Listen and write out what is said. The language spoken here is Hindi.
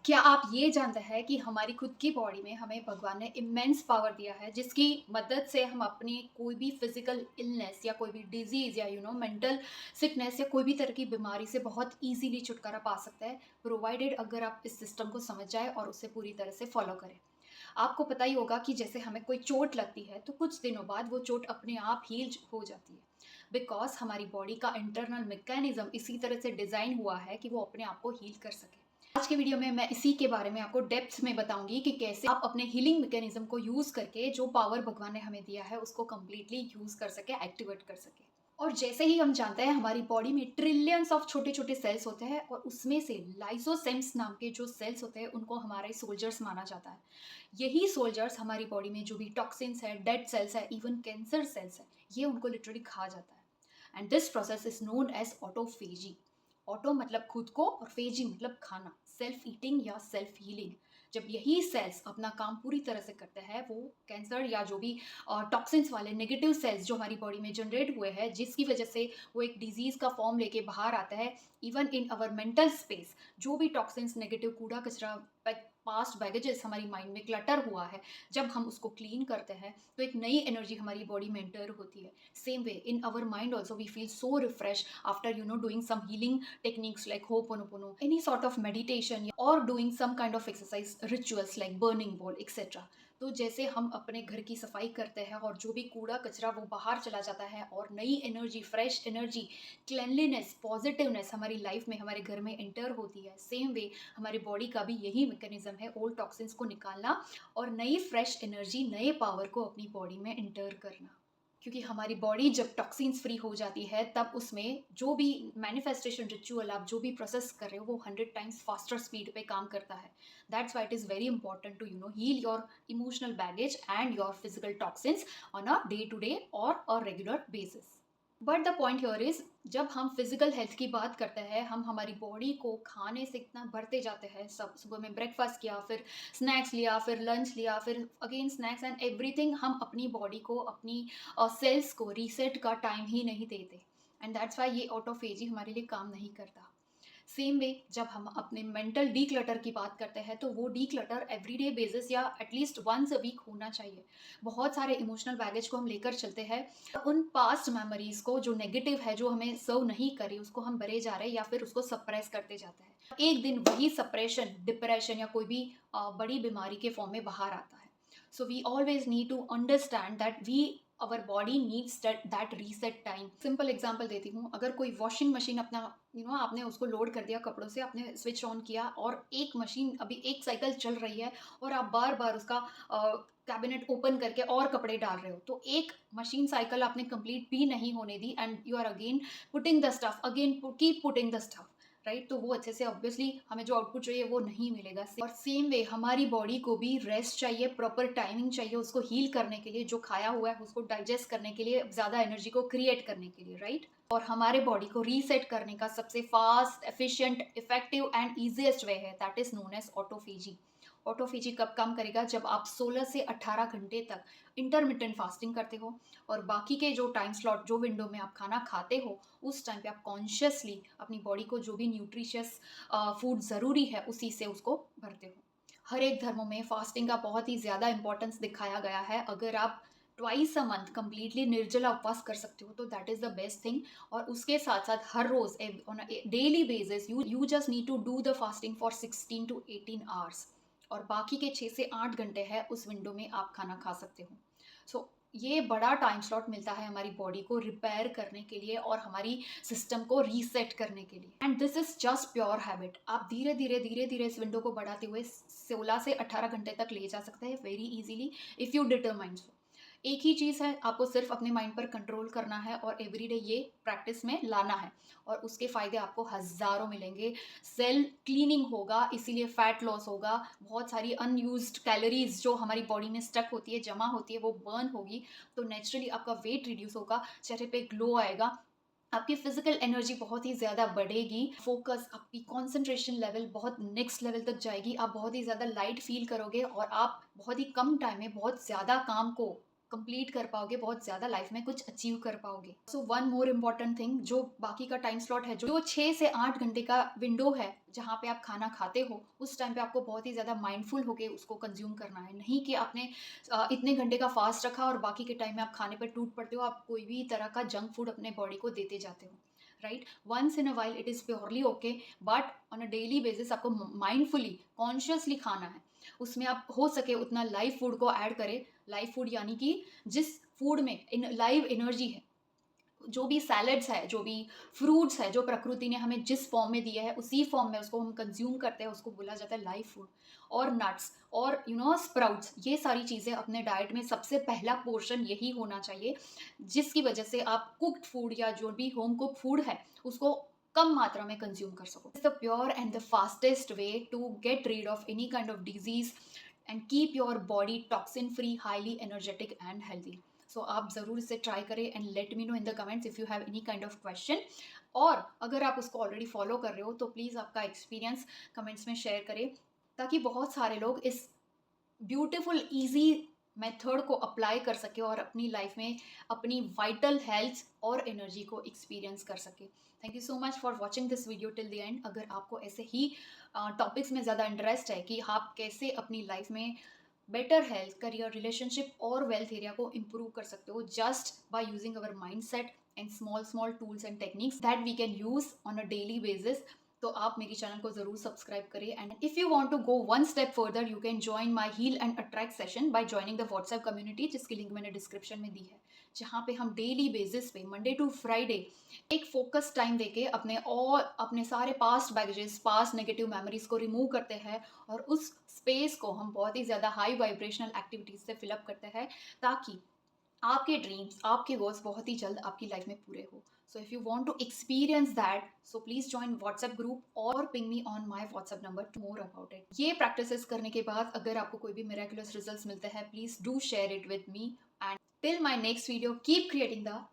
क्या आप ये जानते हैं कि हमारी खुद की बॉडी में हमें भगवान ने इमेंस पावर दिया है जिसकी मदद से हम अपनी कोई भी फिजिकल इलनेस या कोई भी डिजीज या मेंटल सिकनेस या कोई भी तरह की बीमारी से बहुत इजीली छुटकारा पा सकते हैं, प्रोवाइडेड अगर आप इस सिस्टम को समझ जाए और उसे पूरी तरह से फॉलो करें। आपको पता ही होगा कि जैसे हमें कोई चोट लगती है तो कुछ दिनों बाद वो चोट अपने आप हील हो जाती है, बिकॉज हमारी बॉडी का इंटरनल मैकेनिज्म इसी तरह से डिज़ाइन हुआ है कि वो अपने आप को हील कर सके। आज के वीडियो में मैं इसी के बारे में आपको डेप्थ में बताऊंगी कि कैसे आप अपने हीलिंग मैकेनिज्म को यूज करके जो पावर भगवान ने हमें दिया है उसको कंप्लीटली यूज कर सके, एक्टिवेट कर सके। और जैसे ही हम जानते हैं हमारी बॉडी में ट्रिलियंस ऑफ छोटे छोटे सेल्स होते हैं और उसमें से लाइसोसेम्स नाम के जो सेल्स होते हैं उनको हमारे सोल्जर्स माना जाता है। यही सोल्जर्स हमारी बॉडी में जो भी टॉक्सिन्स है, डेड सेल्स है, इवन कैंसर सेल्स है, ये उनको लिटरली खा जाता है। And this process is known as autophagy. Auto मतलब खुद को और फेजी मतलब खाना, सेल्फ ईटिंग या सेल्फ हीलिंग। जब यही सेल्स अपना काम पूरी तरह से करते हैं, वो कैंसर या जो भी टॉक्सिन्स वाले नेगेटिव सेल्स जो हमारी बॉडी में जनरेट हुए हैं, जिसकी वजह से वो एक डिजीज का फॉर्म लेके बाहर आता है। Even in our mental space जो भी टॉक्सिन्स, नेगेटिव कूड़ा कचरा, पास्ट बैगेजेस हमारी माइंड में क्लटर हुआ है, जब हम उसको क्लीन करते हैं तो एक नई एनर्जी हमारी बॉडी में एंटर होती है। Same way in our mind also we feel so refresh after doing some healing techniques like ho'oponopono, any sort of meditation or doing some kind of exercise rituals like burning bowl etc. तो जैसे हम अपने घर की सफाई करते हैं और जो भी कूड़ा कचरा वो बाहर चला जाता है और नई energy, fresh energy, cleanliness, positiveness हमारी लाइफ में, हमारे घर में एंटर होती है, सेम वे हमारी बॉडी का भी यही मैकेनिज्म है, ओल्ड टॉक्सिन्स को निकालना और नई फ्रेश एनर्जी, नए पावर को अपनी बॉडी में एंटर करना। क्योंकि हमारी बॉडी जब टॉक्सिन्स फ्री हो जाती है तब उसमें जो भी मैनिफेस्टेशन रिचुअल, आप जो भी प्रोसेस कर रहे हो, वो 100 टाइम्स फास्टर स्पीड पे काम करता है। That's why it is very important to heal your emotional baggage and your physical toxins on a day to day और a regular basis. But the point here is, जब हम फिजिकल हेल्थ की बात करते हैं, हम हमारी बॉडी को खाने से इतना भरते जाते हैं। सब सुबह में ब्रेकफास्ट किया, फिर स्नैक्स लिया, फिर लंच लिया, फिर अगेन स्नैक्स एंड एवरीथिंग, हम अपनी बॉडी को, अपनी सेल्स को रीसेट का टाइम ही नहीं देते। एंड दैट्स वाई ये ऑटोफेजी हमारे लिए काम नहीं करता। सेम वे जब हम अपने मेंटल डी क्लटर की बात करते हैं तो वो डी क्लटर एवरीडे बेसिस या एटलीस्ट वंस अ वीक होना चाहिए। बहुत सारे इमोशनल बैगेज को हम लेकर चलते हैं, उन पास्ट मेमोरीज को जो नेगेटिव है, जो हमें सर्व नहीं करी, उसको हम भरे जा रहे हैं या फिर उसको सप्रेस करते जाते हैं। एक दिन वही सप्रेशन, डिप्रेशन या कोई भी बड़ी बीमारी के फॉर्म में बाहर आता है। So we always need to understand that we, our body needs that reset time. Simple example देती हूँ, अगर कोई वॉशिंग मशीन अपना आपने उसको लोड कर दिया कपड़ों से, आपने स्विच ऑन किया और एक मशीन अभी एक साइकिल चल रही है और आप बार बार उसका कैबिनेट ओपन करके और कपड़े डाल रहे हो, तो एक मशीन साइकिल आपने कंप्लीट भी नहीं होने दी and you are again putting the stuff, again keep putting the stuff, right. तो वो अच्छे से ऑब्वियसली हमें जो आउटपुट चाहिए वो नहीं मिलेगा। और सेम वे हमारी बॉडी को भी रेस्ट चाहिए, प्रॉपर टाइमिंग चाहिए उसको हील करने के लिए, जो खाया हुआ है उसको डाइजेस्ट करने के लिए, ज़्यादा एनर्जी को क्रिएट करने के लिए, राइट। और हमारे बॉडी को रीसेट करने का सबसे fast, efficient, effective and easiest way है, that is known as autophagy. Autophagy कब काम करेगा? जब आप 16 से 18 घंटे तक इंटरमिटेंट फास्टिंग करते हो और बाकी के जो टाइम स्लॉट, जो विंडो में आप खाना खाते हो, उस टाइम पे आप कॉन्शियसली अपनी बॉडी को जो भी न्यूट्रिशियस फूड ज़रूरी है उसी से उसको भरते हो। हर एक धर्मों में फास्टिंग का बहुत ही ज़्यादा इंपॉर्टेंस दिखाया गया है। अगर आप ट्वाइस अ मंथ कंप्लीटली निर्जला उपवास कर सकते हो तो that is the best thing. और उसके साथ साथ हर रोज़ on a daily basis you just need to do the fasting for 16 to 18 hours, और बाकी के 6 से 8 घंटे है उस विंडो में आप खाना खा सकते हो। सो ये बड़ा टाइम स्लॉट मिलता है हमारी बॉडी को रिपेयर करने के लिए और हमारी सिस्टम को रीसेट करने के लिए। And this is just pure habit. आप धीरे धीरे धीरे धीरे इस विंडो को बढ़ाते हुए 16 से 18 घंटे तक ले जा सकते हैं, very easily, if you determine so. एक ही चीज़ है, आपको सिर्फ अपने माइंड पर कंट्रोल करना है और एवरीडे ये प्रैक्टिस में लाना है, और उसके फ़ायदे आपको हज़ारों मिलेंगे। सेल क्लीनिंग होगा, इसीलिए फैट लॉस होगा, बहुत सारी अनयूज्ड कैलोरीज जो हमारी बॉडी में स्टक होती है, जमा होती है, वो बर्न होगी, तो नेचुरली आपका वेट रिड्यूस होगा, चेहरे पे ग्लो आएगा, आपकी फिजिकल एनर्जी बहुत ही ज़्यादा बढ़ेगी, फोकस, आपकी कंसंट्रेशन लेवल बहुत नेक्स्ट लेवल तक जाएगी, आप बहुत ही ज़्यादा लाइट फील करोगे और आप बहुत ही कम टाइम में बहुत ज़्यादा काम को कंप्लीट कर पाओगे, बहुत ज़्यादा लाइफ में कुछ अचीव कर पाओगे। So one more important thing, जो बाकी का टाइम स्लॉट है, जो 6 से 8 घंटे का विंडो है जहाँ पे आप खाना खाते हो, उस टाइम पे आपको बहुत ही ज़्यादा माइंडफुल होके उसको कंज्यूम करना है। नहीं कि आपने इतने घंटे का फास्ट रखा और बाकी के टाइम में आप खाने पर टूट पड़ते हो, आप कोई भी तरह का जंक फूड अपने बॉडी को देते जाते हो, right? Once in a while it is purely okay, but on a daily basis आपको माइंडफुली, कॉन्शियसली खाना है। उसमें आप हो सके उतना लाइव फूड को ऐड करें। लाइव फूड यानी कि जिस फूड में लाइव एनर्जी है, जो भी सैलड्स है, जो भी फ्रूट्स है, जो प्रकृति ने हमें जिस फॉर्म में दिया है उसी फॉर्म में उसको हम कंज्यूम करते हैं, उसको बोला जाता है लाइव फूड। और नट्स और स्प्राउट्स, ये सारी चीज़ें अपने डाइट में सबसे पहला पोर्शन यही होना चाहिए, जिसकी वजह से आप कुक्ड फूड या जो भी होम कुक फूड है उसको कम मात्रा में कंज्यूम कर सको। It's the pure and the fastest way to get rid of any kind of disease and keep your body toxin free, highly energetic and healthy. So आप ज़रूर इसे ट्राई करें and let me know in the comments if you have any kind of question. और अगर आप उसको ऑलरेडी फॉलो कर रहे हो तो प्लीज़ आपका एक्सपीरियंस कमेंट्स में शेयर करें, ताकि बहुत सारे लोग इस ब्यूटीफुल ईजी मेथड को अप्लाई कर सके और अपनी लाइफ में अपनी वाइटल हेल्थ और एनर्जी को एक्सपीरियंस कर सके। Thank you so much for watching this video till the end. अगर आपको ऐसे ही टॉपिक्स में ज़्यादा इंटरेस्ट है कि आप कैसे अपनी लाइफ में बेटर हेल्थ, करियर, रिलेशनशिप और वेल्थ एरिया को इम्प्रूव कर सकते हो just by using our mindset and small small tools and techniques that we can use on a daily basis, तो आप मेरी चैनल को जरूर सब्सक्राइब करिए। And if you want to go one step further, you can join my heal and attract session by joining the WhatsApp community, जिसकी लिंक मैंने डिस्क्रिप्शन में दी है, जहाँ पे हम डेली बेसिस पे मंडे टू फ्राइडे एक फोकस टाइम देके अपने सारे past baggages, past negative memories को रिमूव करते हैं और उस स्पेस को हम बहुत ही ज़्यादा हाई वाइब्रेशनल एक्टिविटीज से फिलअप करते हैं, ताकि आपके ड्रीम्स, आपके गोल्स बहुत ही जल्द आपकी लाइफ में पूरे हो। So if you want to experience that, so please join WhatsApp group और ping me on my WhatsApp number to more about it. ये प्रैक्टिसेस करने के बाद अगर आपको कोई भी मिरेकुलस रिजल्ट्स मिलते हैं, please do share it with me. And till my next video, keep creating the